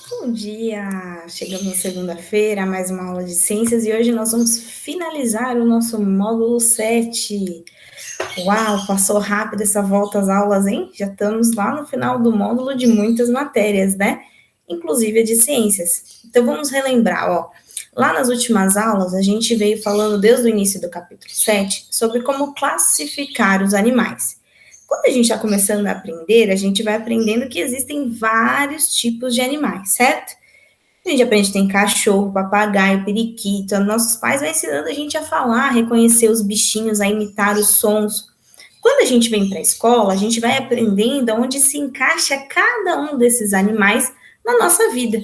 Bom dia! Chegamos na segunda-feira, mais uma aula de ciências e hoje nós vamos finalizar o nosso módulo 7. Uau, passou rápido essa volta às aulas, hein? Já estamos lá no final do módulo de muitas matérias, né? Inclusive a de ciências. Então vamos relembrar, ó. Lá nas últimas aulas, a gente veio falando desde o início do capítulo 7 sobre como classificar os animais. Quando a gente está começando a aprender, a gente vai aprendendo que existem vários tipos de animais, certo? A gente aprende que tem cachorro, papagaio, periquito. Nossos pais vão ensinando a gente a falar, a reconhecer os bichinhos, a imitar os sons. Quando a gente vem para a escola, a gente vai aprendendo onde se encaixa cada um desses animais na nossa vida.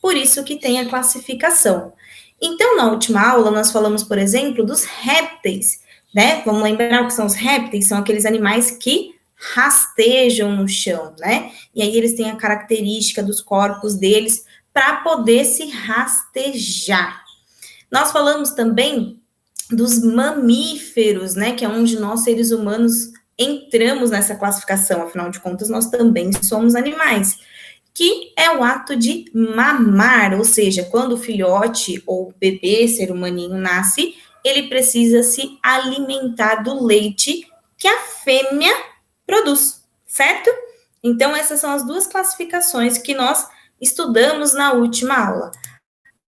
Por isso que tem a classificação. Então, na última aula, nós falamos, por exemplo, dos répteis, né? Vamos lembrar o que são os répteis? São aqueles animais que rastejam no chão, né? E aí eles têm a característica dos corpos deles para poder se rastejar. Nós falamos também dos mamíferos, né, que é onde nós, seres humanos, entramos nessa classificação, afinal de contas, nós também somos animais, que é o ato de mamar, ou seja, quando o filhote ou o bebê, ser humaninho, nasce, ele precisa se alimentar do leite que a fêmea produz, certo? Então, essas são as duas classificações que nós estudamos na última aula.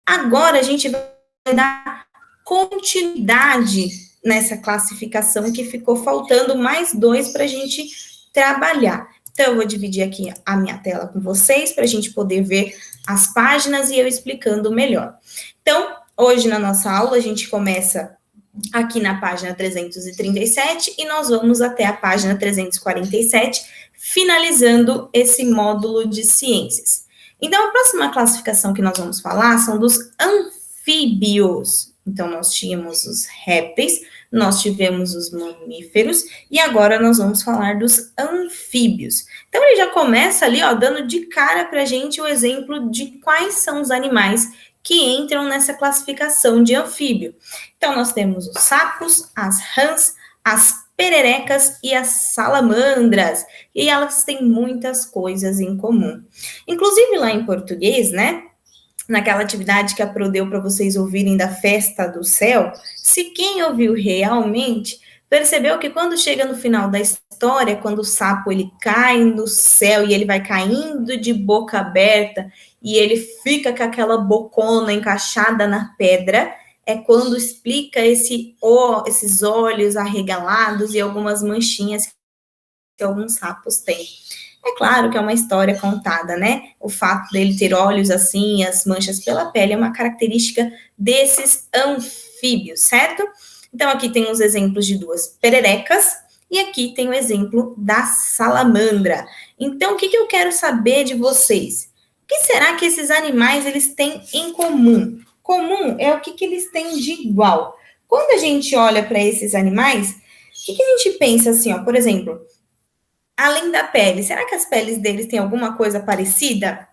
Agora, a gente vai dar continuidade nessa classificação que ficou faltando mais dois para a gente trabalhar. Então, eu vou dividir aqui a minha tela com vocês para a gente poder ver as páginas e eu explicando melhor. Então, hoje na nossa aula, a gente começa aqui na página 337 e nós vamos até a página 347, finalizando esse módulo de ciências. Então, a próxima classificação que nós vamos falar são dos anfíbios. Então, nós tínhamos os répteis, nós tivemos os mamíferos, e agora nós vamos falar dos anfíbios. Então, ele já começa ali, ó, dando de cara para a gente o exemplo de quais são os animais que entram nessa classificação de anfíbio. Então, nós temos os sapos, as rãs, as pererecas e as salamandras, e elas têm muitas coisas em comum. Inclusive, lá em português, né, naquela atividade que a Pro deu para vocês ouvirem da festa do céu, se quem ouviu realmente percebeu que quando chega no final da história, quando o sapo ele cai no céu e ele vai caindo de boca aberta e ele fica com aquela bocona encaixada na pedra, é quando explica esses olhos arregalados e algumas manchinhas que alguns sapos têm. É claro que é uma história contada, né? O fato dele ter olhos assim, as manchas pela pele, é uma característica desses anfíbios, certo? Então, aqui tem os exemplos de duas pererecas, e aqui tem o exemplo da salamandra. Então, o que eu quero saber de vocês? O que será que esses animais, eles têm em comum? Comum é o que eles têm de igual. Quando a gente olha para esses animais, o que a gente pensa assim, ó, por exemplo, além da pele, será que as peles deles têm alguma coisa parecida?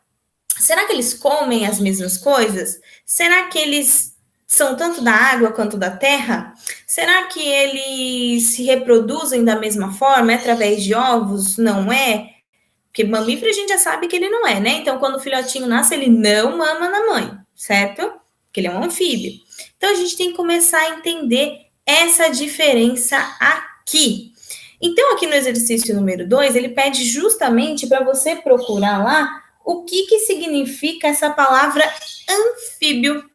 Será que eles comem as mesmas coisas? Será que eles são tanto da água quanto da terra? Será que eles se reproduzem da mesma forma, através de ovos? Não é? Porque mamífero a gente já sabe que ele não é, né? Então, quando o filhotinho nasce, ele não mama na mãe, certo? Porque ele é um anfíbio. Então, a gente tem que começar a entender essa diferença aqui. Então, aqui no exercício número 2, ele pede justamente para você procurar lá o que significa essa palavra anfíbio.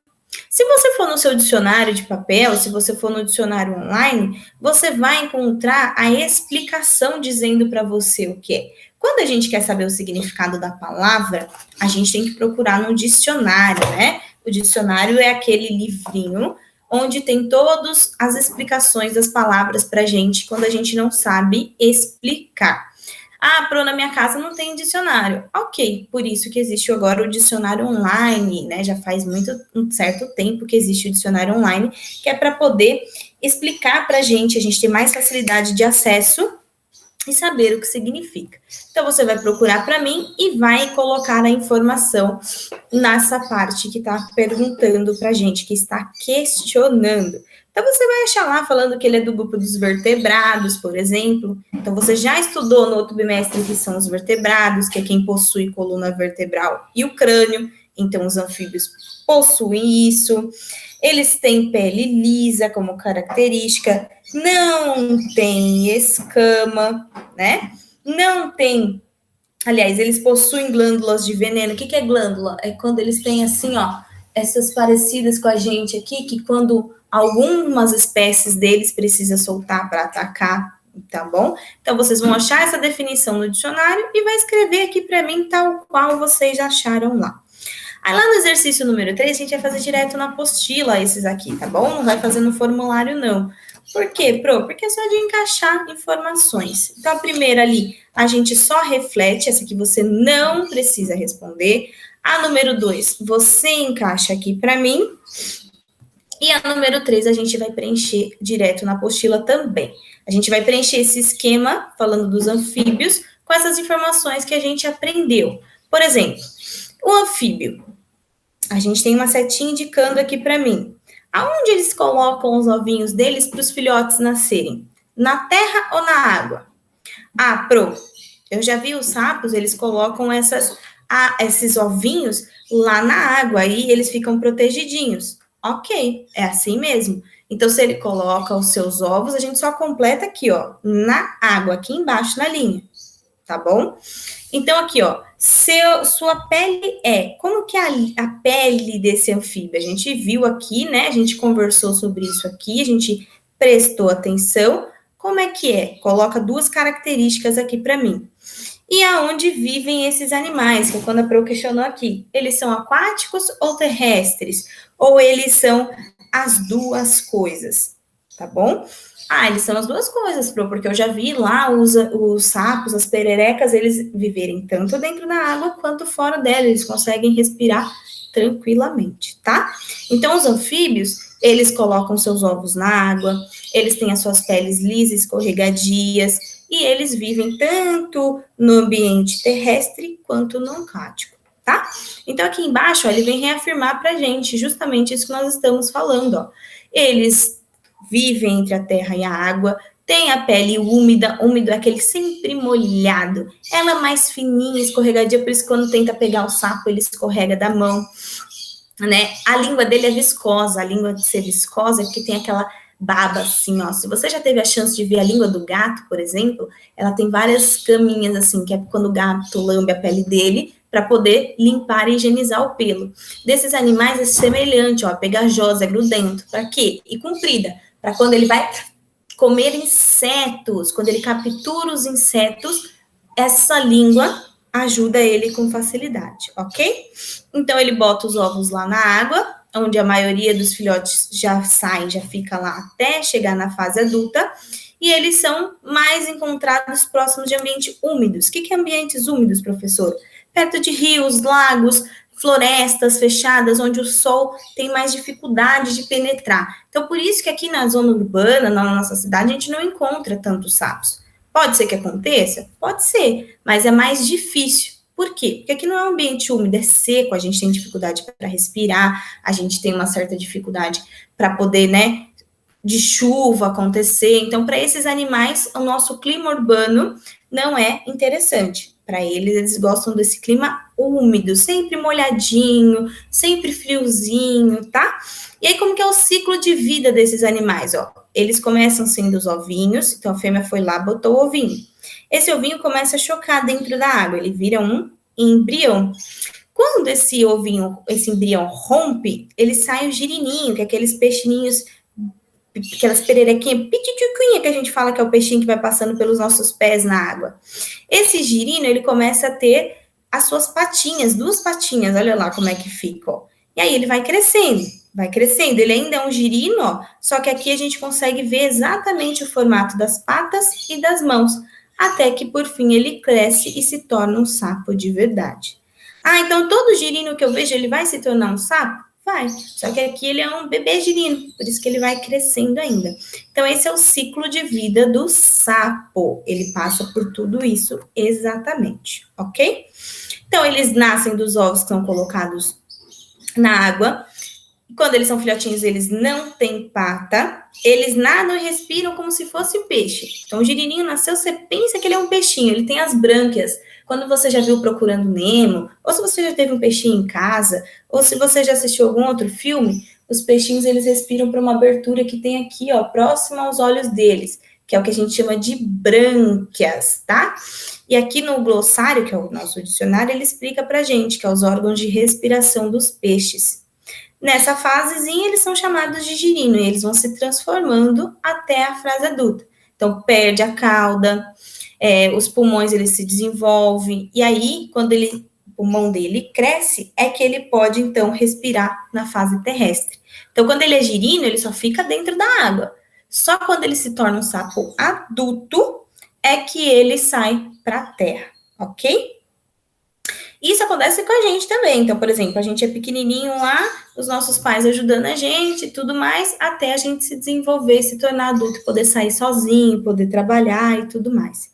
Se você for no seu dicionário de papel, se você for no dicionário online, você vai encontrar a explicação dizendo para você o que é. Quando a gente quer saber o significado da palavra, a gente tem que procurar no dicionário, né? O dicionário é aquele livrinho onde tem todas as explicações das palavras para a gente quando a gente não sabe explicar. Ah, Pro, na minha casa não tem dicionário. Ok, por isso que existe agora o dicionário online, né? Já faz um certo tempo que existe o dicionário online, que é para poder explicar para a gente ter mais facilidade de acesso e saber o que significa. Então, você vai procurar para mim e vai colocar a informação nessa parte que está perguntando para a gente, que está questionando. Então, você vai achar lá falando que ele é do grupo dos vertebrados, por exemplo. Então, você já estudou no outro bimestre que são os vertebrados, que é quem possui coluna vertebral e o crânio. Então, os anfíbios possuem isso. Eles têm pele lisa como característica, não tem escama, né? Não tem. Aliás, eles possuem glândulas de veneno. O que é glândula? É quando eles têm assim, ó, essas parecidas com a gente aqui, que quando algumas espécies deles precisa soltar para atacar, tá bom? Então, vocês vão achar essa definição no dicionário e vai escrever aqui para mim tal qual vocês acharam lá. Aí lá no exercício número 3, a gente vai fazer direto na apostila esses aqui, tá bom? Não vai fazer no formulário, não. Por quê, Pro? Porque é só de encaixar informações. Então, a primeira ali, a gente só reflete, essa que você não precisa responder. A número 2, você encaixa aqui para mim. E a número 3, a gente vai preencher direto na apostila também. A gente vai preencher esse esquema, falando dos anfíbios, com essas informações que a gente aprendeu. Por exemplo, o anfíbio. A gente tem uma setinha indicando aqui para mim. Aonde eles colocam os ovinhos deles para os filhotes nascerem? Na terra ou na água? Ah, Pro, eu já vi os sapos, eles colocam esses ovinhos lá na água, aí eles ficam protegidinhos. Ok, é assim mesmo. Então, se ele coloca os seus ovos, a gente só completa aqui, ó, na água, aqui embaixo na linha, tá bom? Então, aqui, ó, sua pele como que é a pele desse anfíbio? A gente viu aqui, né? A gente conversou sobre isso aqui, a gente prestou atenção. Como é que é? Coloca duas características aqui para mim. E aonde vivem esses animais? Que é quando a Pro questionou aqui. Eles são aquáticos ou terrestres? Ou eles são as duas coisas? Tá bom? Ah, eles são as duas coisas, Pro, porque eu já vi lá os sapos, as pererecas, eles viverem tanto dentro da água quanto fora dela, eles conseguem respirar tranquilamente, tá? Então, os anfíbios, eles colocam seus ovos na água, eles têm as suas peles lisas, escorregadias, e eles vivem tanto no ambiente terrestre quanto no aquático, tá? Então, aqui embaixo, ó, ele vem reafirmar pra gente justamente isso que nós estamos falando, ó. Eles vivem entre a terra e a água, tem a pele úmida, úmido é aquele sempre molhado, ela é mais fininha, escorregadia, por isso que quando tenta pegar o sapo, ele escorrega da mão, né? A língua dele é viscosa, a língua de ser viscosa é porque tem aquela baba assim, ó. Se você já teve a chance de ver a língua do gato, por exemplo, ela tem várias caminhas assim, que é quando o gato lambe a pele dele para poder limpar e higienizar o pelo. Desses animais é semelhante, ó, pegajosa, é grudento. Para quê? E comprida, para quando ele vai comer insetos, quando ele captura os insetos, essa língua ajuda ele com facilidade, ok? Então, ele bota os ovos lá na água, onde a maioria dos filhotes já saem, já fica lá até chegar na fase adulta, e eles são mais encontrados próximos de ambientes úmidos. O que é ambientes úmidos, professor? Perto de rios, lagos, florestas fechadas, onde o sol tem mais dificuldade de penetrar. Então, por isso que aqui na zona urbana, na nossa cidade, a gente não encontra tantos sapos. Pode ser que aconteça? Pode ser, mas é mais difícil. Por quê? Porque aqui não é um ambiente úmido, é seco, a gente tem dificuldade para respirar, a gente tem uma certa dificuldade para poder, né, de chuva acontecer. Então, para esses animais, o nosso clima urbano não é interessante. Para eles, eles gostam desse clima úmido, sempre molhadinho, sempre friozinho, tá? E aí, como que é o ciclo de vida desses animais, ó? Eles começam sendo os ovinhos, então a fêmea foi lá, botou o ovinho. Esse ovinho começa a chocar dentro da água, ele vira um embrião. Quando esse ovinho, esse embrião rompe, ele sai o girininho, que é aqueles peixinhos, aquelas pererequinhas, pititiquinha, que a gente fala que é o peixinho que vai passando pelos nossos pés na água. Esse girino, ele começa a ter as suas patinhas, duas patinhas, olha lá como é que fica, ó. E aí ele vai crescendo, ele ainda é um girino, ó, só que aqui a gente consegue ver exatamente o formato das patas e das mãos, até que por fim ele cresce e se torna um sapo de verdade. Ah, então todo girino que eu vejo, ele vai se tornar um sapo? Vai, só que aqui ele é um bebê girino, por isso que ele vai crescendo ainda. Então esse é o ciclo de vida do sapo, ele passa por tudo isso exatamente, ok? Então eles nascem dos ovos que são colocados na água, Quando eles são filhotinhos, eles não têm pata, eles nadam e respiram como se fosse um peixe. Então, o girininho nasceu, você pensa que ele é um peixinho, ele tem as brânquias. Quando você já viu Procurando Nemo, ou se você já teve um peixinho em casa, ou se você já assistiu algum outro filme, os peixinhos, eles respiram por uma abertura que tem aqui, ó, próximo aos olhos deles, que é o que a gente chama de brânquias, tá? E aqui no glossário, que é o nosso dicionário, ele explica pra gente que é os órgãos de respiração dos peixes. Nessa fasezinha, eles são chamados de girino, e eles vão se transformando até a fase adulta. Então, perde a cauda, os pulmões, eles se desenvolvem, e aí, quando o pulmão dele cresce, é que ele pode, então, respirar na fase terrestre. Então, quando ele é girino, ele só fica dentro da água. Só quando ele se torna um sapo adulto, é que ele sai para a terra, ok? Isso acontece com a gente também. Então, por exemplo, a gente é pequenininho lá, os nossos pais ajudando a gente e tudo mais, até a gente se desenvolver, se tornar adulto, poder sair sozinho, poder trabalhar e tudo mais.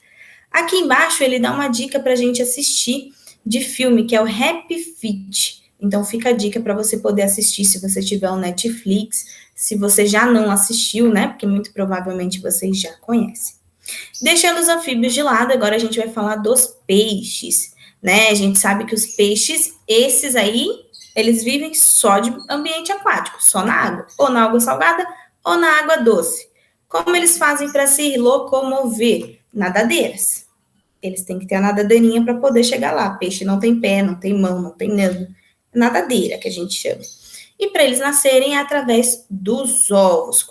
Aqui embaixo ele dá uma dica para a gente assistir de filme, que é o Happy Feet. Então fica a dica para você poder assistir se você tiver um Netflix, se você já não assistiu, né? Porque muito provavelmente vocês já conhecem. Deixando os anfíbios de lado, agora a gente vai falar dos peixes, né? A gente sabe que os peixes, esses aí, eles vivem só de ambiente aquático, só na água, ou na água salgada, ou na água doce. Como eles fazem para se locomover? Nadadeiras. Eles têm que ter a nadadeirinha para poder chegar lá. Peixe não tem pé, não tem mão, não tem nada. Nadadeira, que a gente chama. E para eles nascerem é através dos ovos,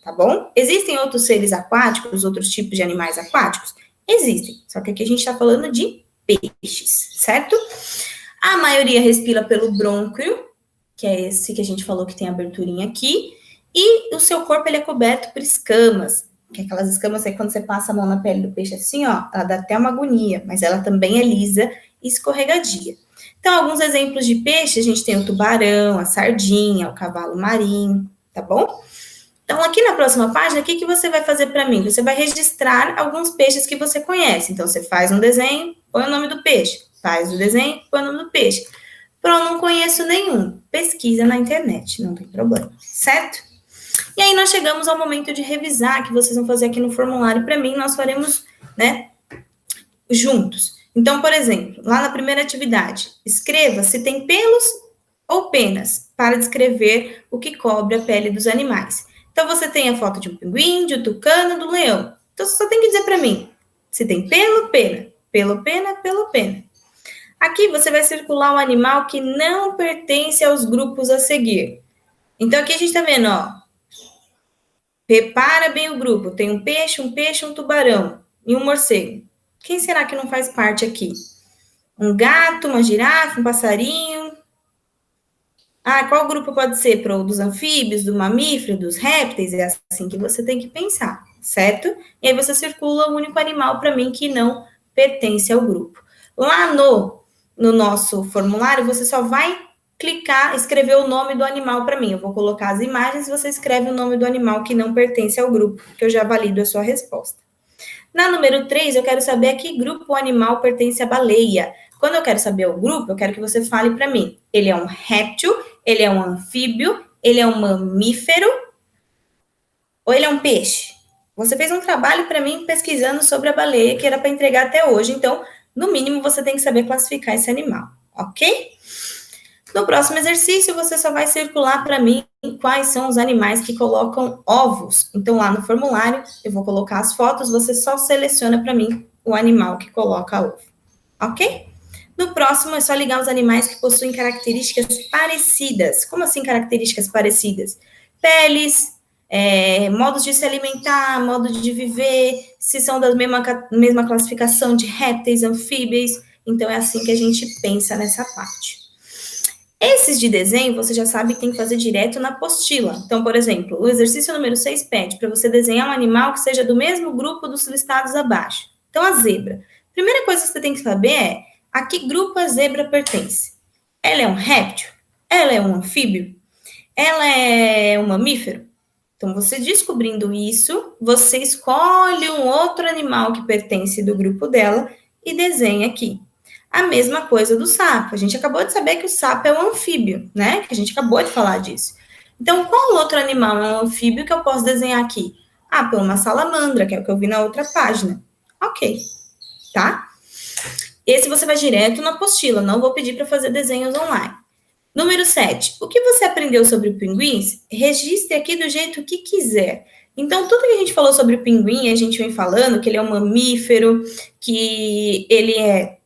tá bom? Existem outros seres aquáticos, outros tipos de animais aquáticos? Existem, só que aqui a gente está falando de peixes, certo? A maioria respira pelo brônquio, que é esse que a gente falou que tem a aberturinha aqui, e o seu corpo ele é coberto por escamas, que é aquelas escamas aí quando você passa a mão na pele do peixe assim, ó, ela dá até uma agonia, mas ela também é lisa e escorregadia. Então, alguns exemplos de peixe, a gente tem o tubarão, a sardinha, o cavalo marinho, tá bom? Então, aqui na próxima página, o que, que você vai fazer para mim? Você vai registrar alguns peixes que você conhece. Então, você faz um desenho, põe o nome do peixe. Faz o desenho, põe o nome do peixe. Pronto, não conheço nenhum. Pesquisa na internet, não tem problema, certo? E aí, nós chegamos ao momento de revisar, que vocês vão fazer aqui no formulário para mim, nós faremos, né, juntos. Então, por exemplo, lá na primeira atividade, escreva se tem pelos ou penas, para descrever o que cobre a pele dos animais. Então, você tem a foto de um pinguim, de um tucano, do leão. Então, você só tem que dizer para mim se tem pelo, pena. Pelo, pena, pelo, pena. Aqui, você vai circular um animal que não pertence aos grupos a seguir. Então, aqui a gente está vendo, ó. Repara bem o grupo. Tem um peixe, um tubarão e um morcego. Quem será que não faz parte aqui? Um gato, uma girafa, um passarinho. Ah, qual grupo pode ser? Pro dos anfíbios, do mamífero, dos répteis? É assim que você tem que pensar, certo? E aí você circula um único animal para mim que não pertence ao grupo. Lá no nosso formulário, você só vai clicar, escrever o nome do animal para mim. Eu vou colocar as imagens e você escreve o nome do animal que não pertence ao grupo, que eu já valido a sua resposta. Na número 3, eu quero saber a que grupo o animal pertence à baleia. Quando eu quero saber o grupo, eu quero que você fale para mim. Ele é um réptil, ele é um anfíbio, ele é um mamífero ou ele é um peixe? Você fez um trabalho para mim pesquisando sobre a baleia que era para entregar até hoje, então, no mínimo, você tem que saber classificar esse animal, ok? No próximo exercício, você só vai circular para mim quais são os animais que colocam ovos. Então, lá no formulário, eu vou colocar as fotos, você só seleciona para mim o animal que coloca ovo, ok? No próximo, é só ligar os animais que possuem características parecidas. Como assim características parecidas? Peles, modos de se alimentar, modo de viver, se são da mesma classificação de répteis, anfíbios. Então, é assim que a gente pensa nessa parte. Esses de desenho, você já sabe que tem que fazer direto na apostila. Então, por exemplo, o exercício número 6 pede para você desenhar um animal que seja do mesmo grupo dos listados abaixo. Então, a zebra. Primeira coisa que você tem que saber é a que grupo a zebra pertence. Ela é um réptil? Ela é um anfíbio? Ela é um mamífero? Então, você descobrindo isso, você escolhe um outro animal que pertence do grupo dela e desenha aqui. A mesma coisa do sapo. A gente acabou de saber que o sapo é um anfíbio, né? Que a gente acabou de falar disso. Então, qual outro animal é um anfíbio que eu posso desenhar aqui? Ah, pela uma salamandra, que é o que eu vi na outra página. Ok, tá? Esse você vai direto na apostila, não vou pedir para fazer desenhos online. Número 7. O que você aprendeu sobre pinguins? Registre aqui do jeito que quiser. Então, tudo que a gente falou sobre o pinguim, a gente vem falando que ele é um mamífero, que ele é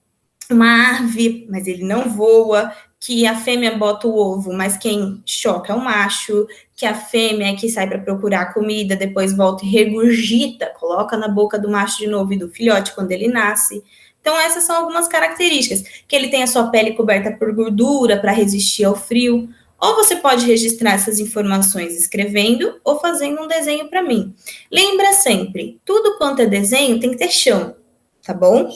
uma ave, mas ele não voa, que a fêmea bota o ovo, mas quem choca é o macho, que a fêmea é que sai para procurar comida, depois volta e regurgita, coloca na boca do macho de novo e do filhote quando ele nasce. Então, essas são algumas características. Que ele tem a sua pele coberta por gordura para resistir ao frio. Ou você pode registrar essas informações escrevendo ou fazendo um desenho para mim. Lembra sempre, tudo quanto é desenho tem que ter chão, tá bom?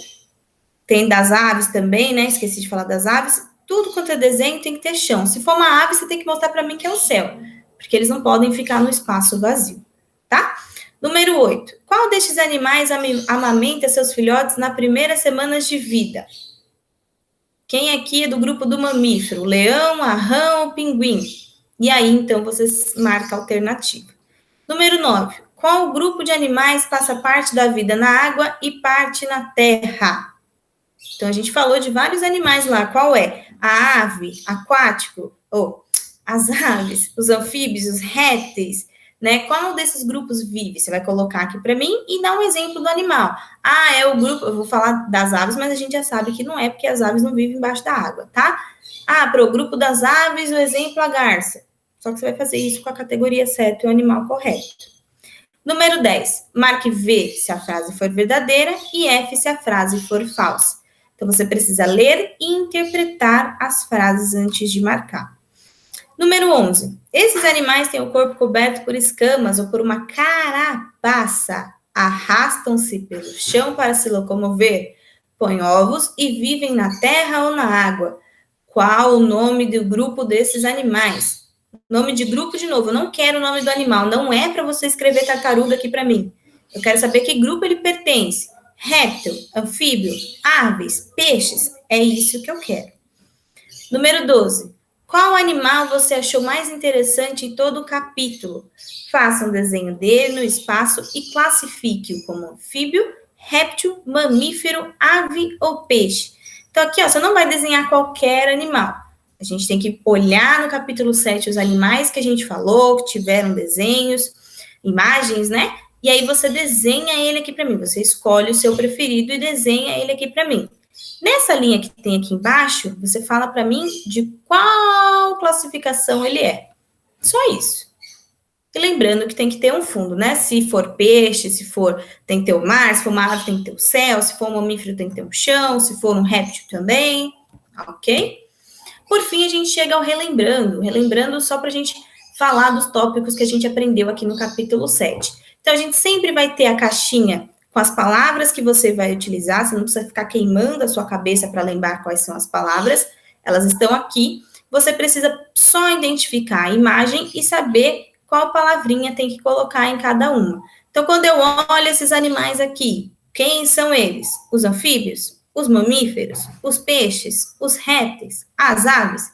Tem das aves também, né? Esqueci de falar das aves. Tudo quanto é desenho tem que ter chão. Se for uma ave, você tem que mostrar para mim que é o céu, porque eles não podem ficar no espaço vazio, tá? Número 8. Qual destes animais amamenta seus filhotes na primeira semana de vida? Quem aqui é do grupo do mamífero? O leão, a rã ou o pinguim? E aí, então, você marca a alternativa. Número 9. Qual grupo de animais passa parte da vida na água e parte na terra? Então, a gente falou de vários animais lá. Qual é? A ave, aquático, ou as aves, os anfíbios, os répteis, né? Qual desses grupos vive? Você vai colocar aqui para mim e dar um exemplo do animal. Ah, é o grupo, eu vou falar das aves, mas a gente já sabe que não é, porque as aves não vivem embaixo da água, tá? Ah, para o grupo das aves, o exemplo a garça. Só que você vai fazer isso com a categoria certa e o animal correto. Número 10. Marque V se a frase for verdadeira e F se a frase for falsa. Então, você precisa ler e interpretar as frases antes de marcar. Número 11. Esses animais têm o corpo coberto por escamas ou por uma carapaça. Arrastam-se pelo chão para se locomover. Põem ovos e vivem na terra ou na água. Qual o nome do grupo desses animais? Nome de grupo, de novo, eu não quero o nome do animal. Não é para você escrever tartaruga aqui para mim. Eu quero saber que grupo ele pertence. Réptil, anfíbio, aves, peixes. É isso que eu quero. Número 12. Qual animal você achou mais interessante em todo o capítulo? Faça um desenho dele no espaço e classifique-o como anfíbio, réptil, mamífero, ave ou peixe. Então, aqui, ó, você não vai desenhar qualquer animal. A gente tem que olhar no capítulo 7 os animais que a gente falou, que tiveram desenhos, imagens, né? E aí você desenha ele aqui para mim. Você escolhe o seu preferido e desenha ele aqui para mim. Nessa linha que tem aqui embaixo, você fala para mim de qual classificação ele é. Só isso. E lembrando que tem que ter um fundo, né? Se for peixe, se for, tem que ter o mar, se for uma ave, tem que ter o céu, se for um mamífero, tem que ter um chão, se for um réptil também, ok? Por fim, a gente chega ao relembrando só para a gente falar dos tópicos que a gente aprendeu aqui no capítulo 7. Então, a gente sempre vai ter a caixinha com as palavras que você vai utilizar, você não precisa ficar queimando a sua cabeça para lembrar quais são as palavras, elas estão aqui. Você precisa só identificar a imagem e saber qual palavrinha tem que colocar em cada uma. Então, quando eu olho esses animais aqui, quem são eles? Os anfíbios? Os mamíferos? Os peixes? Os répteis? As aves?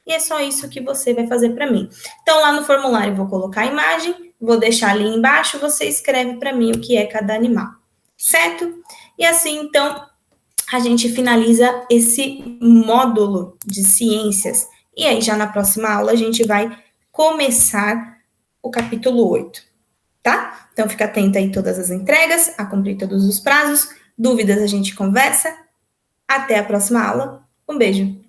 E é só isso que você vai fazer para mim. Então, lá no formulário, eu vou colocar a imagem, vou deixar ali embaixo, você escreve para mim o que é cada animal, certo? E assim, então, a gente finaliza esse módulo de ciências. E aí, já na próxima aula, a gente vai começar o capítulo 8, tá? Então, fica atenta aí todas as entregas, a cumprir todos os prazos. Dúvidas, a gente conversa. Até a próxima aula. Um beijo.